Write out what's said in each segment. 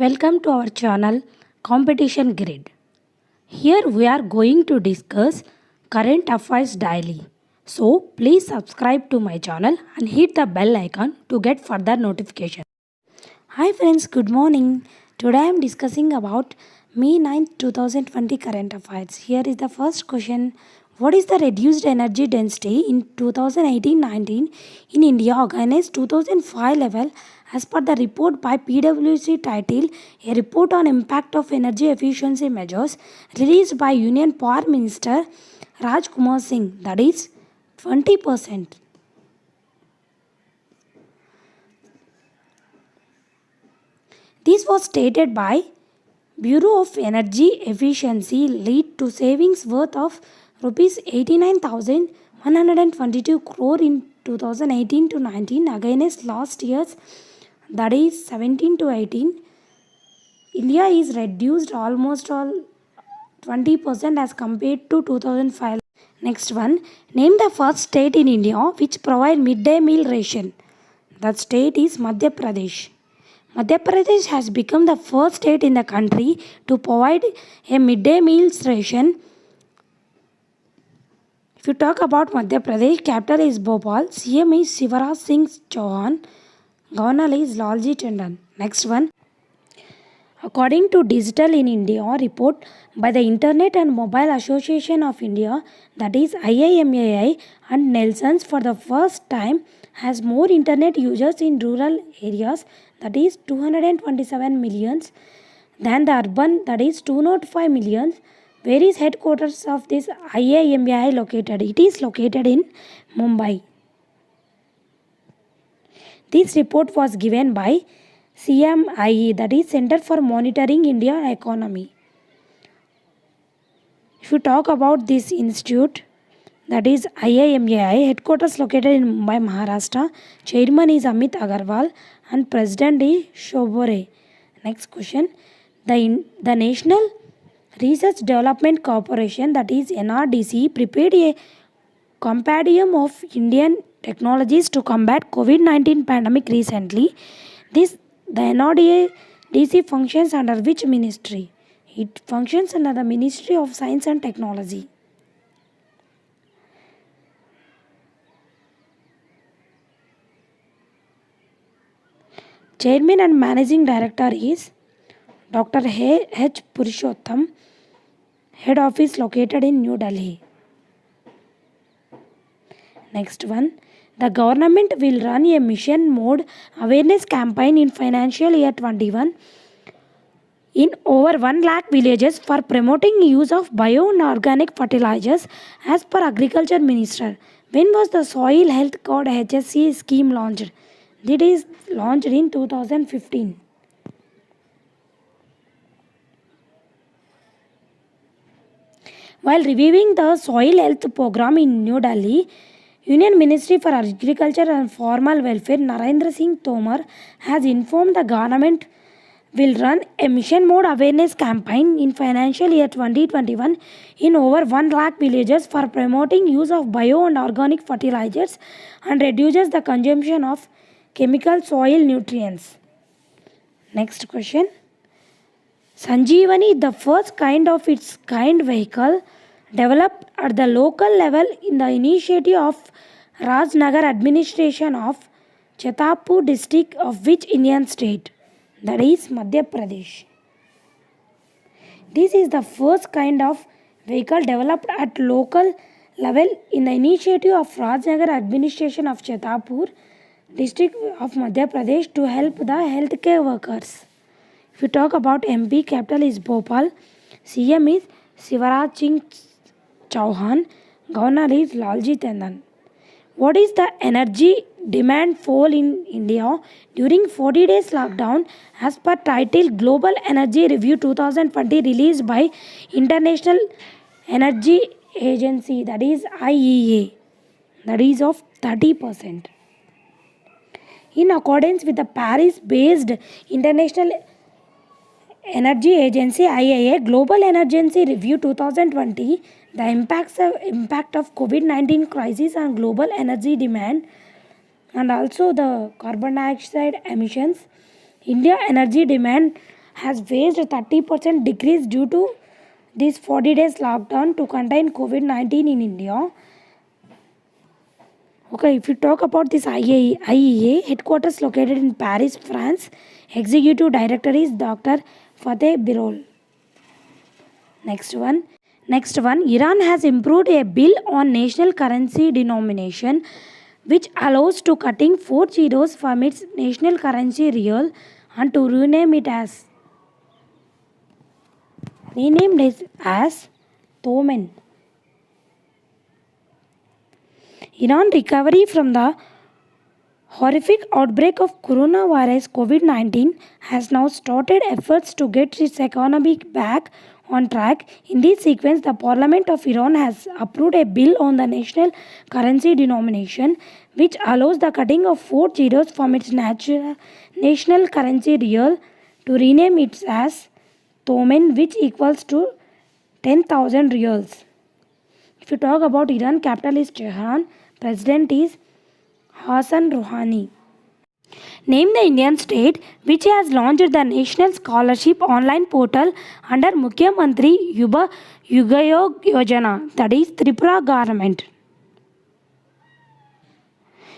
Welcome to our channel Competition Grid. Here we are going to discuss current affairs daily. So please subscribe to my channel and hit the bell icon to get further notification. Hi friends, good morning. Today I am discussing about May 9th, 2020 current affairs. Here is the first question. What is the reduced energy density in 2018-19 in India against 2005 level as per the report by PwC titled A Report on Impact of Energy Efficiency Measures released by Union Power Minister Raj Kumar Singh, that is 20%. This was stated by Bureau of Energy Efficiency lead to savings worth of rupees 89,122 crore in 2018 to 19 against last year's, that is 17 to 18. India is reduced almost all 20% as compared to 2005. Next one, name the first state in India which provide midday meal ration. That state is Madhya Pradesh. Madhya Pradesh has become the first state in the country to provide a midday meals ration. If you talk about Madhya Pradesh, capital is Bhopal, CM is Shivraj Singh Chauhan, Governor is Lalji Tandon. Next one. According to Digital in India report by the Internet and Mobile Association of India, that is IIMAI, and Nelson's for the first time has more internet users in rural areas, that is 227 millions, than the urban, that is 205 millions. Where is headquarters of this IIMAI located? It is located in Mumbai. This report was given by CMIE, that is Center for Monitoring Indian Economy. If you talk about this institute, that is IIMAI, headquarters located in Mumbai, Maharashtra. Chairman is Amit Agarwal and President is Shobore. Next question. The National Research Development Corporation, that is NRDC, prepared a compendium of Indian technologies to combat COVID-19 pandemic recently. The NRDC functions under which ministry? It functions under the Ministry of Science and Technology. Chairman and Managing Director is Dr. H. Purushottam. Head office located in New Delhi. Next one. The government will run a mission mode awareness campaign in financial year 21 in over 1 lakh villages for promoting use of bio and organic fertilizers as per Agriculture Minister. When was the Soil Health Card HSC scheme launched? It is launched in 2015. While reviewing the soil health program in New Delhi, Union Ministry for Agriculture and Farmer Welfare Narendra Singh Tomar has informed the government will run a mission mode awareness campaign in financial year 2021 in over 1 lakh villages for promoting use of bio and organic fertilizers and reduces the consumption of chemical soil nutrients. Next question. Sanjeevani, the first kind of its kind vehicle developed at the local level in the initiative of Rajnagar administration of Chhatarpur district of which Indian state? That is Madhya Pradesh. This is the first kind of vehicle developed at local level in the initiative of Rajnagar administration of Chhatarpur district of Madhya Pradesh to help the healthcare workers. If you talk about MP, capital is Bhopal, CM is Shivraj Singh Chauhan, Governor is Lalji Tandon. What is the energy demand fall in India during 40 days lockdown as per title Global Energy Review 2020 released by International Energy Agency, that is IEA, that is of 30%. In accordance with the Paris-based International Energy Agency IEA Global Energy Review 2020, the impact of COVID-19 crisis on global energy demand and also the carbon dioxide emissions, India energy demand has faced a 30% decrease due to this 40 days lockdown to contain COVID-19 in India. Okay, if you talk about this IEA headquarters located in Paris, France, executive director is Dr. Fateh Birol. Next one. Iran has improved a bill on national currency denomination which allows to cutting 4 zeros from its national currency rial and to rename it as Tomen. Iran recovery from the horrific outbreak of coronavirus COVID-19 has now started efforts to get its economy back on track. In this sequence, the Parliament of Iran has approved a bill on the national currency denomination which allows the cutting of 4 zeros from its national currency rial to rename it as Tomen, which equals to 10,000 rials. If you talk about Iran, capital is Tehran, president is Hassan Rouhani. Name the Indian state which has launched the National Scholarship online portal under Mukhyamantri Yuva Yugayog Yojana, that is Tripura government.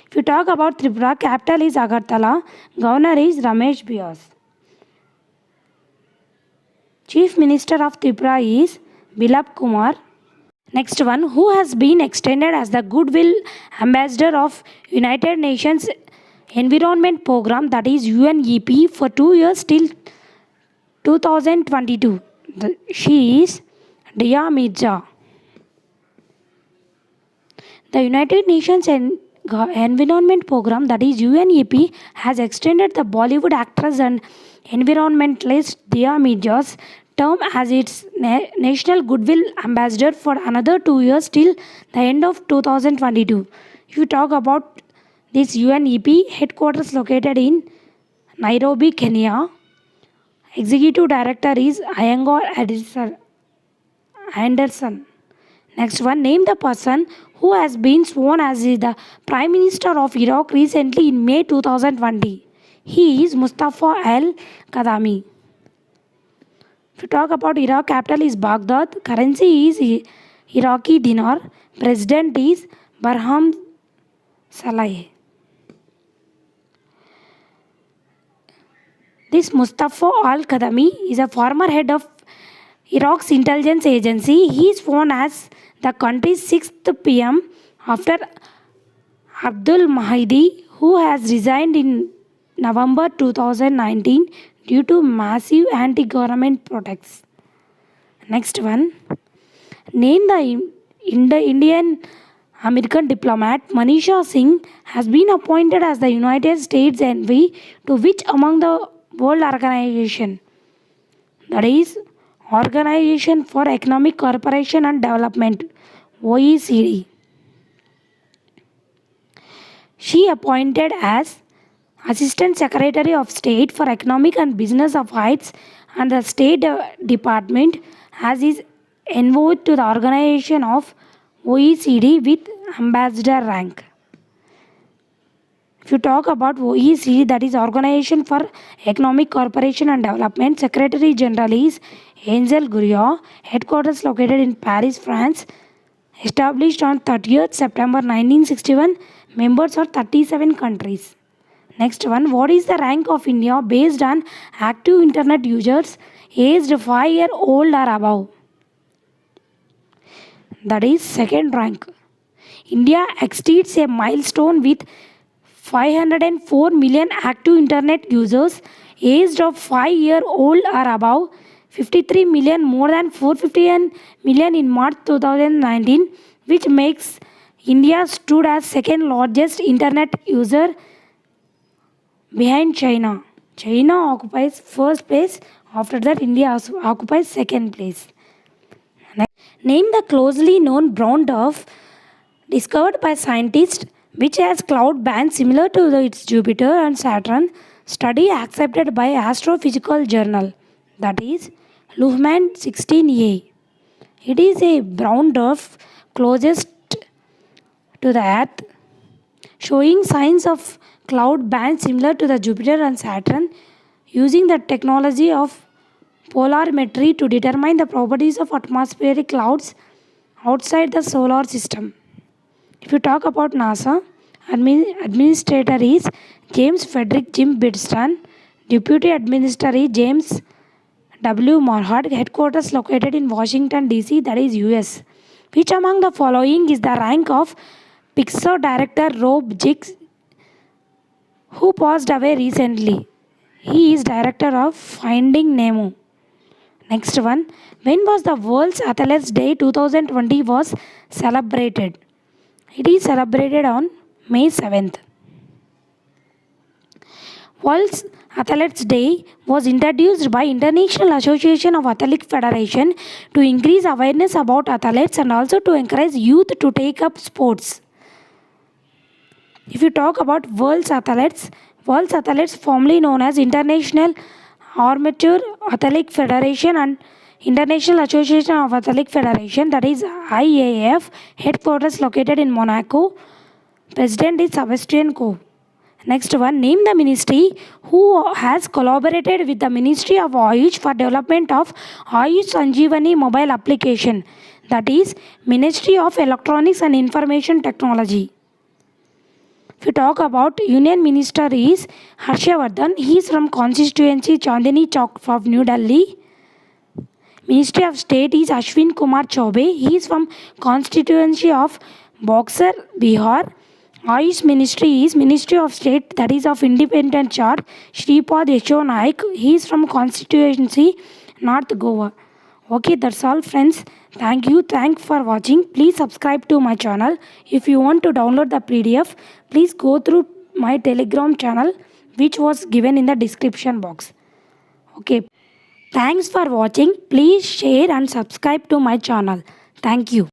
If you talk about Tripura, capital is Agartala, governor is Ramesh Bias. Chief Minister of Tripura is Bilap Kumar. Next one, who has been extended as the Goodwill Ambassador of United Nations Environment Program, that is UNEP, for 2 years till 2022. She is Dia Mirza. The United Nations Environment Program, that is UNEP, has extended the Bollywood actress and environmentalist Dia Mirza's term as its National Goodwill Ambassador for another 2 years till the end of 2022. If you talk about this UNEP, headquarters located in Nairobi, Kenya. Executive Director is Iyengar Anderson. Next one, name the person who has been sworn as the Prime Minister of Iraq recently in May 2020. He is Mustafa al-Kadhimi. If you talk about Iraq, capital is Baghdad, currency is Iraqi dinar, president is Barham Saleh. This Mustafa al-Kadhimi is a former head of Iraq's intelligence agency. He is sworn as the country's 6th PM after Abdul Mahdi, who has resigned in November 2019 due to massive anti-government protests. Next one, name the Indian American diplomat Manisha Singh has been appointed as the United States envoy to which among the World Organization, that is Organization for Economic Cooperation and Development, OECD. She appointed as Assistant Secretary of State for Economic and Business Affairs and the State Department as is envoy to the organization of OECD with ambassador rank. If you talk about OECD, that is Organization for Economic Cooperation and Development, Secretary General is Angel Gurria, headquarters located in Paris, France, established on 30th September 1961, members are 37 countries. Next one, what is the rank of India based on active internet users aged 5-year-old or above? That is second rank. India exceeds a milestone with 504 million active internet users aged of 5-year-old or above, 53 million more than 450 million in March 2019, which makes India stood as second largest internet user behind China. China occupies first place, after that India occupies second place. Name the closely known brown dwarf discovered by scientists which has cloud bands similar to its Jupiter and Saturn, study accepted by Astrophysical Journal, that is Luhmann 16A. It is a brown dwarf closest to the Earth, showing signs of cloud bands similar to the Jupiter and Saturn, using the technology of polarimetry to determine the properties of atmospheric clouds outside the solar system. If you talk about NASA, administrator is James Frederick Jim Bidston, deputy administrator is James W. Morhart, headquarters located in Washington DC, that is US. Which among the following is the rank of Pixar director Rob Jiggs, who passed away recently? He is director of Finding Nemo. Next one, when was the World's Athletes Day 2020 was celebrated? It is celebrated on May 7th. World's Athletes Day was introduced by International Association of Athletic Federation to increase awareness about athletes and also to encourage youth to take up sports. If you talk about World's Athletes formerly known as International Amateur Athletic Federation and International Association of Athletic Federation, that is IAAF, headquarters located in Monaco. President is Sebastian Coe. Next one, name the ministry who has collaborated with the Ministry of Ayush for development of Ayush Sanjeevani mobile application, that is Ministry of Electronics and Information Technology. If you talk about Union Minister is Harshavardhan, he is from constituency Chandni Chowk of New Delhi. Ministry of State is Ashwin Kumar Chaubey, he is from constituency of Boxer, Bihar. Ayush Ministry is Ministry of State, that is of Independent Chart, Shripad Yasho Naik, he is from constituency North Goa. Okay, that's all friends. Thank you. Thanks for watching. Please subscribe to my channel. If you want to download the PDF, please go through my Telegram channel, which was given in the description box. Okay. Thanks for watching. Please share and subscribe to my channel. Thank you.